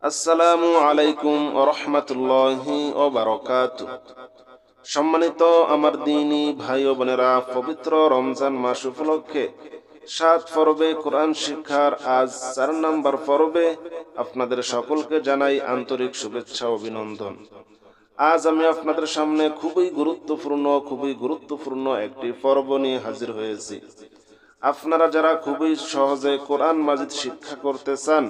আসসালামু আলাইকুম ওয়া রাহমাতুল্লাহি ওয়া বারাকাতুহু। সম্মানিত আমার দ্বীনী ভাই ও বোনেরা, পবিত্র রমজান মাস উপলক্ষে 7 পর্বে কোরআন শিক্ষার আজ 4 নম্বর পর্বে আপনাদের সকলকে জানাই আন্তরিক শুভেচ্ছা ও অভিনন্দন। আজ আমি আপনাদের সামনে খুবই গুরুত্বপূর্ণ একটি পর্ব নিয়ে হাজির হয়েছি। আপনারা যারা খুবই সহজে কোরআন মাজিদ শিক্ষা করতে চান,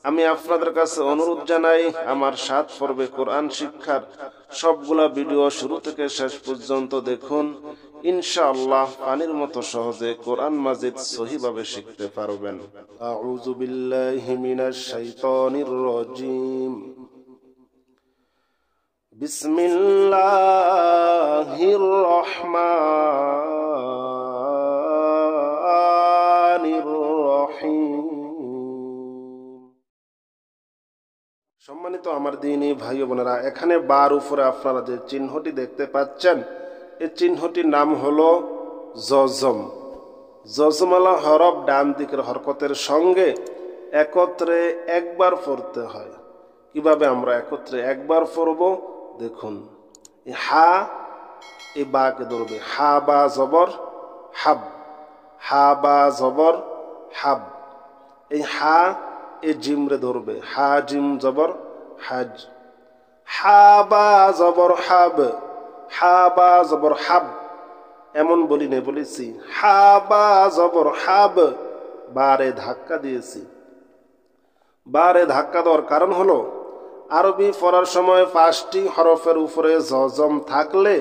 আমি আপনাদের কাছে অনুরোধ জানাই আমার 7 পর্বে কোরআন শিক্ষার সবগুলা ভিডিও শুরু থেকে শেষ পর্যন্ত দেখুন। ইনশাআল্লাহ পানির মতো সহজে কোরআন মাজিদ সহিভাবে শিখতে পারবেন। আউযু বিল্লাহি মিনাশ শাইতানির রাজিম। বিসমিল্লাহির রহমানির রহিম। সম্মানিত আমার দ্বীনী ভাই ও বোনেরা, এখানে বার উপরে আপনারা যে চিহ্নটি দেখতে পাচ্ছেন, এই চিহ্নটির নাম হলো জজম। জজমালা হরফ ডান দিকের হরকতের সঙ্গে একত্রে একবার পড়তে হয়। কিভাবে আমরা একত্রে একবার পড়ব দেখুন। হা এই বাকে ধরবে, হা বা জবর হাব, হা বা জবর হাব। এই হা এই জিমরে ধরবে, হা জিম জবর হাজ। হা বা জবর হাব, হা বা জবর হাব এমন বলি না, বলেছি হা বা জবর হাব। বারে ধাক্কা দিয়েছি। বারে ধাক্কা দেওয়ার কারণ হলো আরবি পড়ার সময় 5টি হরফের উপরে জজম থাকলে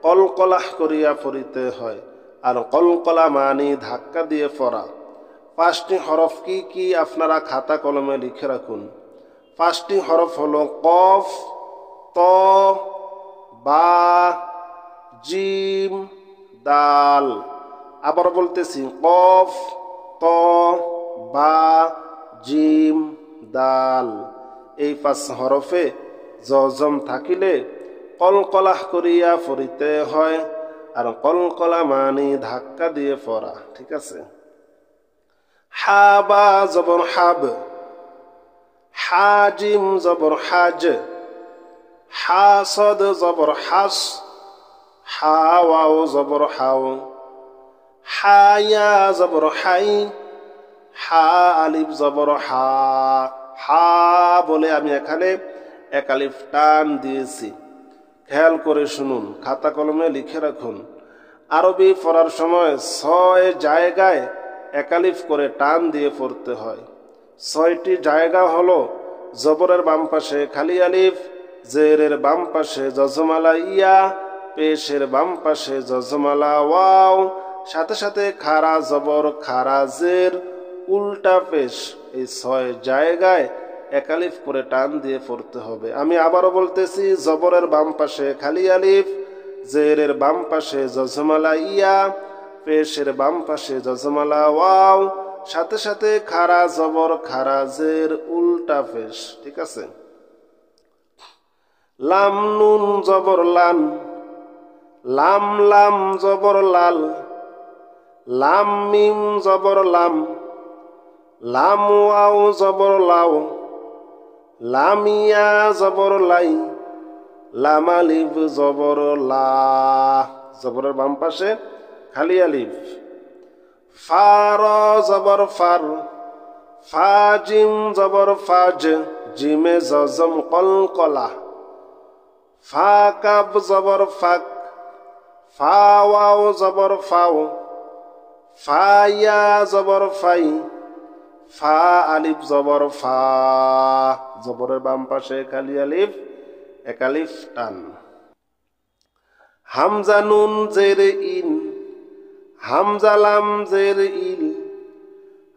কলকলাহ করিয়া পড়িতে হয়। আর কলকলা মানে ধাক্কা দিয়ে পড়া। 5টি হরফ কি কি আপনারা খাতা কলমে লিখে রাখুন। 5টি হরফ হলো কফ, ত, বা, জিম, দাল। আবার বলতেছি, কফ, ত, বা, জিম, দাল। এই 5 হরফে জজম থাকিলে কলকলাহ করিয়া পড়িতে হয়। আর কলকলা মানে ধাক্কা দিয়ে পড়া। ঠিক আছে। হা বা জবর হাব, হা জিম জবর হাজ, হা সদ জবর হাস, হা ওয়াও জবর হাও, হা ইয়া জবর হাই, হা আলিফ জবর হা। হা বলে আমি এখানে এক আলিফ টান দিয়েছি। খেয়াল করে শুনুন, খাতা কলমে লিখে রাখুন। আরবি পড়ার সময় 6 জায়গায় এক আলিফ করে টান দিয়ে পড়তে হয়। 6টি জায়গা হলো জবরের বাম পাশে খালি আলিফ, জেরের বাম পাশে জজমালা ইয়া, পেশের বাম পাশে জজমালা ওয়াও, সাথে সাথে খারা জবর খারা জের, উল্টা পেশ। এই 6 জায়গায় এক আলিফ করে টান দিয়ে পড়তে হবে। আমি আবারও বলতেছি, জবরের বাম পাশে খালি আলিফ, জেরের বাম পাশে জজমালা ইয়া, পেশের বাম পাশে জজমালা ওয়াও, সাথে সাথে খারা জবর খারা জের, উল্টা পেশ। ঠিক আছে। লাম নুন জবর লান, লাম লাম জবর লাল, লাম মিম জবর লাম, লাম ওয়াও জবর লাও, লামিয়া জবর লাই, লাম আলিফ জবর লা। জবরের বাম পাশে খালি আলিফ। ফার জবর ফার, ফা জিম জবর ফাজ, জিমে জজম কলকলা। ফা কাব জবর ফাক, ফা ওয়াও জবর ফাও, ফা ইয়া জবর ফাই, ফা আলিফ জবর ফা। জবরের বাম পাশে খালি আলিফ, এক আলিফ টান। হামজা নুন জের ইন, হামজা লাম জের ইল,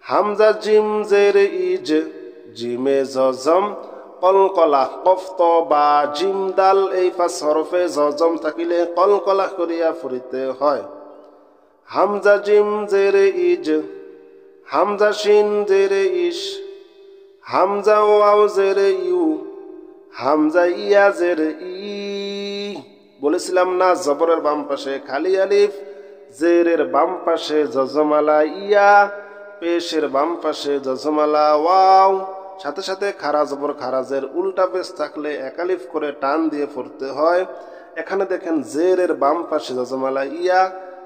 হামজা জিম জের ইজ, জিমে জজম কলকলা। কফ ত বা জিম দাল এই 5 হরফে জজম থাকিলে কলকলা করিয়া পড়িতে হয়। হামজা জিম জের ইজ, হামজা শিন জের ইস, হামজা ওয়াও জের ইউ, হামজা ইয়া জের ই। বলেছিলাম না, জবরের বাম পাশে খালি আলিফ, জেরের বাম পাশে জজমালা ইয়া, পেশের বাম পাশে জজমালা ওয়াও, সাথে সাথে খারা জবর খারাজের উল্টা পেশ থাকলে একালিফ করে টান দিয়ে পড়তে হয়। এখানে দেখেন জেরের বাম পাশে জজমালা ইয়া,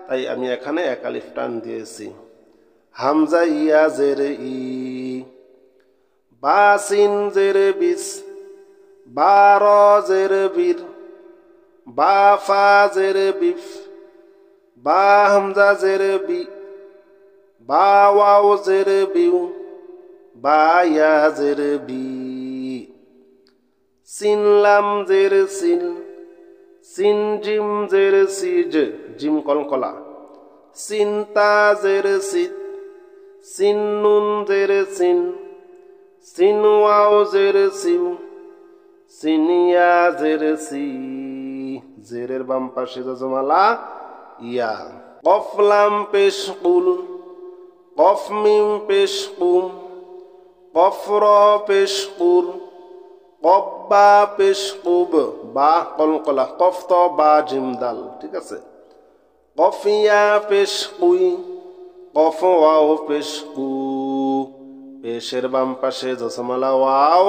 তাই আমি এখানে একালিফ টান দিয়েছি। হামজা ইয়া জেরে ই, বা সিন জেরে বিস, বা র জেরে বীর, বা ফা জেরে বিফ, বা হামজা জেরে বি, বা ওয়াও জেরে বিউ, বা ইয়া জেরে বি, সিন লাম জেরে সিন, সিন জিম জেরে সিজ, জিম কলকলা, সিন তা জেরে সিত, সিন নুন জেরে সিন, সিন ওয়াও জেরে সিউ, সিন ইয়া জেরে সি, জেরের বাম পাশে জজমালা ইয়া। কফ লাম পেশ কুল, কফ মিম পেশ কুম, কফ র পেশ কুর, কফ বা পেশ কুব, বা কলকলা, কফ তো বা জিম দাল, ঠিক আছে। কফ ইয়া পেশ কুই, কফ ওয়াও পেশ কু, পেশের বাম পাশে জজমালা ওয়াও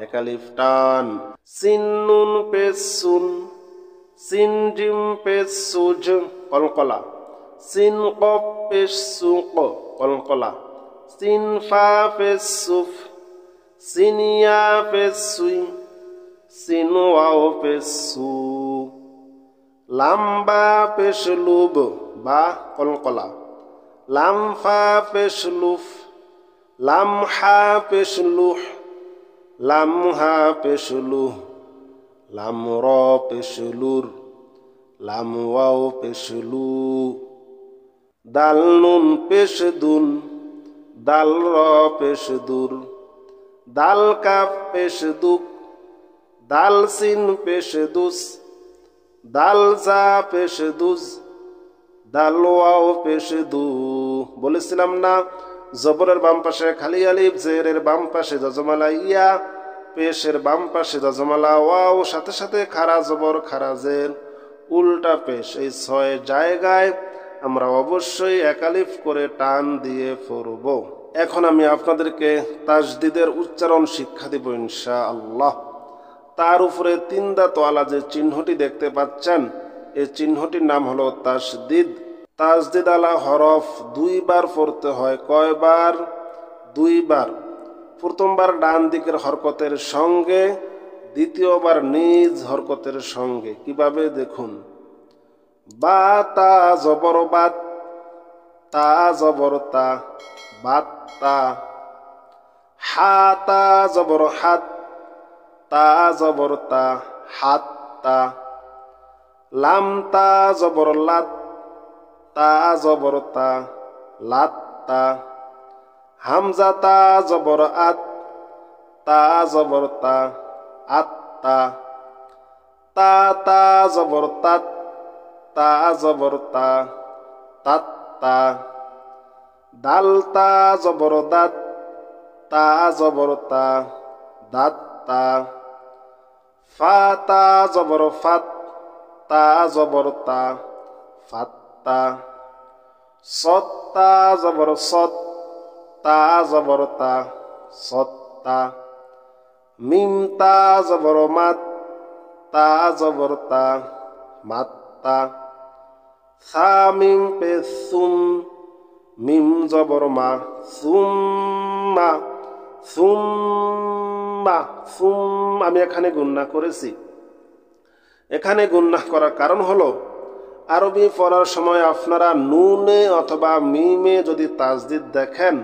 একালিফ টান। সিন নুন পেশ সুন, সিন জিম পেশ সুজ কলকলা, সিন কফ পেশ সুক কলকলা, সিন ফা পেশ সুফ, সিন ইয়া পেশ সুই, সিন ওয়াও পেশ সু, লাম বা পেশ লুব, বা কলকলা, লাম ফা পেশ লুফ, লাম হা পেশ লুহ, লাম হা পেশ লুহ, লাম র পেশ লুর, লাম ওয়াও পেশ লু, দাল নুন পেশ দুন, দাল র পেশ দুর, দাল কাফ পেশ দুক, দাল সিন পেশ দুস, দাল জা পেশ দুজ, দাল ওয়াও পেশ দু। বলেছিলাম না জবরের বাম পাশে খালি আলিফ, জেরের বাম পাশে জজমালা ইয়া, পেশের বাম পাশে জজমালা ওয়াও, সাথে সাথে খারা জবর খারাজের উল্টা পেশ। এই 6 জায়গায় আমরা অবশ্যই একালিফ করে টান দিয়ে পড়ব। এখন আমি আপনাদেরকে তাজদিদের উচ্চারণ শিক্ষা দিব ইনশাআল্লাহ। তার উপরে 3 দাঁতওয়ালা যে চিহ্নটি দেখতে পাচ্ছেন, এই চিহ্নটির নাম হলো তাসদিদ। তাসদিদ আলা হরফ 2 বার পড়তে হয়। কয়বার? 2 বার। প্রথমবার ডান দিকের হরকতের সঙ্গে, দ্বিতীয়বার নিজ হরকতের সঙ্গে। কিভাবে দেখুন, বা তা জবর বাত, তা জবর তা, বাত তা, হা তা জবর হাত, তা জবর তা, হাত তা, লাম তা জবর লাত, তা জবর তা, লাত তা, হামজা তা জবর আত, তা জবর তা, আত তা, তা তা জবর তাত, তা জবর তা, তাত তা, দাল তা জবর দাত, তা জবর তা, দাত তা, ফা তা জবর ফাত, তা জবর তা, ফাত তা, সত তা জবর সত, তা জবর তা, সত তা, মিম তা জবর মাত, তা জবর তা, মাত তা, সা মিম পেশ সুম, মিম জবর মা, সুম্মা, সুম্মা, সুম। আমি এখানে গুন্নাহ করেছি। এখানে গুন্নাহ করার কারণ হলো, আরবি পড়ার সময় আপনারা নুনে অথবা মিমে যদি তাজদিদ দেখেন,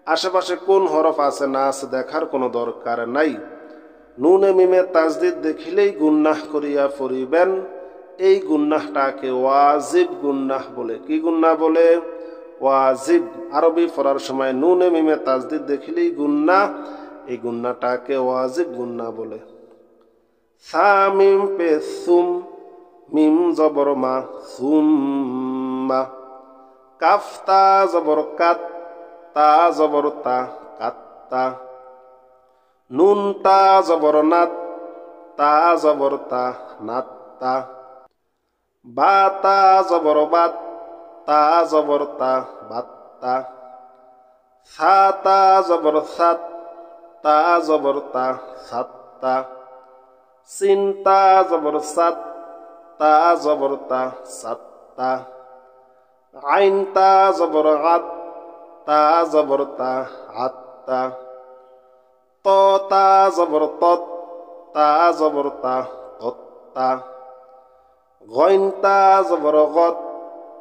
আশেপাশে কোন হরফ আছে না আছে দেখার কোনো দরকার নাই। নুনে মিমে তাজদিদ দেখিলেই গুন্নাহ করিয়া পড়িবেন। এই গুন্নাহটাকে ওয়াজিব গুন্নাহ বলে। কি গুন্নাহ বলে? ওয়াজিব। আরবি পড়ার সময় নুনে মিমে তাজদিদ দেখিলেই গুন্নাহ, এই গুন্নাহটাকে ওয়াজিব গুন্নাহ বলে। সা মিম পেশ সুম, মিম জবর মা, সুম্মা, কাফ তা জবর কাত, তা জবর তা, কাত্তা, নুন তা জবর নাত, তা জবর তা, নাত্তা, বা তা জবর বাত, তা জবর তা, বাত্তা, সা তা জবর সাত, তা জবর তা সাত্তা সিন তা জবর সাত তা জবর তা সাত্তা আইন তা জবর আত তা জবর তা আত্তা ত তা জবর তত তা জবর তা তত্তা গইন তা জবর গত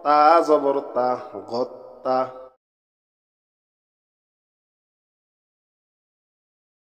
তা জবর তা গত্তা